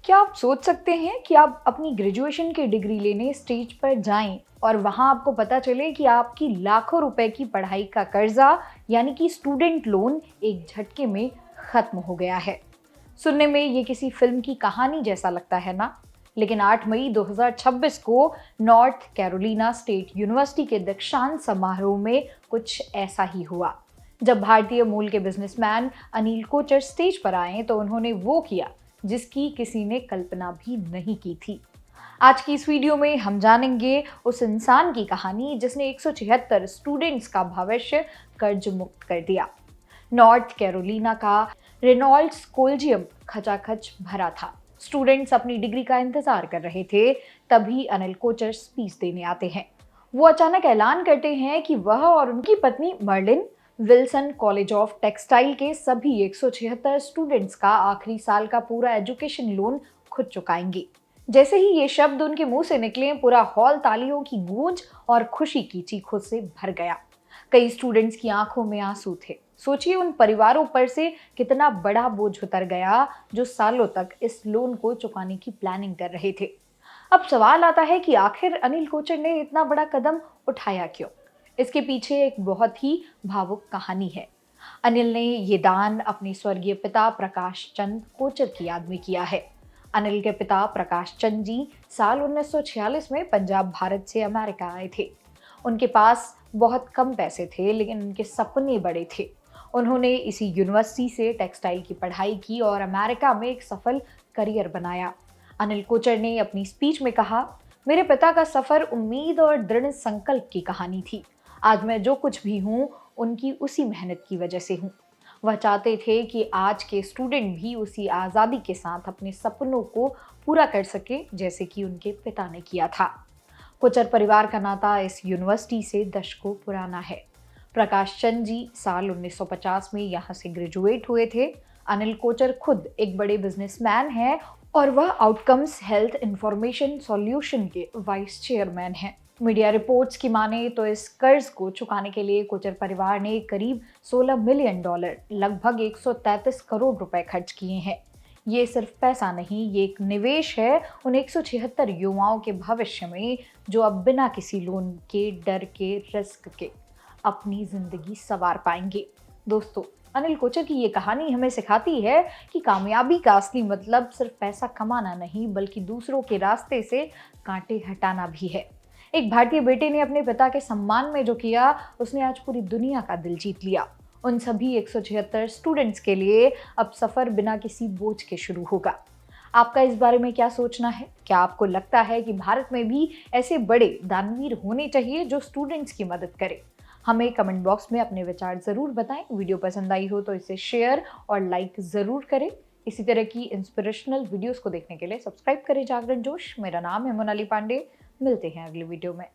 क्या आप सोच सकते हैं कि आप अपनी ग्रेजुएशन की डिग्री लेने स्टेज पर जाएं और वहां आपको पता चले कि आपकी लाखों रुपए की पढ़ाई का कर्जा यानी कि स्टूडेंट लोन एक झटके में खत्म हो गया है। सुनने में ये किसी फिल्म की कहानी जैसा लगता है ना? लेकिन 8 मई 2026 को नॉर्थ कैरोलिना स्टेट यूनिवर्सिटी के दीक्षांत समारोह में कुछ ऐसा ही हुआ। जब भारतीय मूल के बिजनेसमैन अनिल कोचर स्टेज पर आए तो उन्होंने वो किया जिसकी किसी ने कल्पना भी नहीं की थी। आज की इस वीडियो में हम जानेंगे उस इंसान की कहानी जिसने 176 स्टूडेंट्स का भविष्य कर्ज मुक्त कर दिया। नॉर्थ कैरोलिना का रेनॉल्ड्स कोलिजियम खचाखच भरा था। स्टूडेंट्स अपनी डिग्री का इंतजार कर रहे थे, तभी अनिल कोचर स्पीच देने आते हैं। वो अचानक ऐलान करते हैं कि वह और उनकी पत्नी Merlin Wilson college of textile के सभी 176 स्टूडेंट्स का आखिरी साल का पूरा एजुकेशन लोन खुद चुकाएंगे। जैसे ही ये शब्द उनके मुंह से निकले, पूरा हॉल तालियों की गूंज और खुशी की चीखों से भर गया। कई स्टूडेंट्स की आंखों में आंसू थे। सोचिए उन परिवारों पर से कितना बड़ा बोझ उतर गया जो सालों तक इस लोन को चुकाने की प्लानिंग कर रहे थे। अब सवाल आता है कि आखिर अनिल कोचर ने इतना बड़ा कदम उठाया क्यों? इसके पीछे एक बहुत ही भावुक कहानी है। अनिल ने ये दान अपने स्वर्गीय पिता प्रकाश चंद कोचर की याद में किया है। अनिल के पिता प्रकाश चंद जी साल 1946 में पंजाब भारत से अमेरिका आए थे। उनके पास बहुत कम पैसे थे, लेकिन उनके सपने बड़े थे। उन्होंने इसी यूनिवर्सिटी से टेक्सटाइल की पढ़ाई की और अमेरिका में एक सफल करियर बनाया। अनिल कोचर ने अपनी स्पीच में कहा, मेरे पिता का सफर उम्मीद और दृढ़ संकल्प की कहानी थी। आज मैं जो कुछ भी हूँ, उनकी उसी मेहनत की वजह से हूँ। वह चाहते थे कि आज के स्टूडेंट भी उसी आज़ादी के साथ अपने सपनों को पूरा कर सके जैसे कि उनके पिता ने किया था। कोचर परिवार का नाता इस यूनिवर्सिटी से दशकों पुराना है। प्रकाश चंद जी साल 1950 में यहाँ से ग्रेजुएट हुए थे। अनिल कोचर खुद एक बड़े बिजनेसमैन हैं और वह आउटकम्स हेल्थ इंफॉर्मेशन सॉल्यूशन के वाइस चेयरमैन हैं। मीडिया रिपोर्ट्स की माने तो इस कर्ज को चुकाने के लिए कोचर परिवार ने करीब $16 मिलियन लगभग 133 करोड़ रुपए खर्च किए हैं। ये सिर्फ पैसा नहीं, ये एक निवेश है उन 176 युवाओं के भविष्य में जो अब बिना किसी लोन के डर के रिस्क के अपनी जिंदगी संवार पाएंगे। दोस्तों, अनिल कोचर की ये कहानी हमें सिखाती है कि कामयाबी का असली मतलब सिर्फ पैसा कमाना नहीं, बल्कि दूसरों के रास्ते से कांटे हटाना भी है। एक भारतीय बेटे ने अपने पिता के सम्मान में जो किया, उसने आज पूरी दुनिया का दिल जीत लिया। उन सभी 176 स्टूडेंट्स के लिए अब सफर बिना किसी बोझ के शुरू होगा। आपका इस बारे में क्या सोचना है? क्या आपको लगता है कि भारत में भी ऐसे बड़े दानवीर होने चाहिए जो स्टूडेंट्स की मदद करें? हमें कमेंट बॉक्स में अपने विचार जरूर बताएं। वीडियो पसंद आई हो तो इसे शेयर और लाइक जरूर करें। इसी तरह की इंस्पिरेशनल वीडियोस को देखने के लिए सब्सक्राइब करें जागरण जोश। मेरा नाम है मोनाली पांडे। मिलते हैं अगले वीडियो में।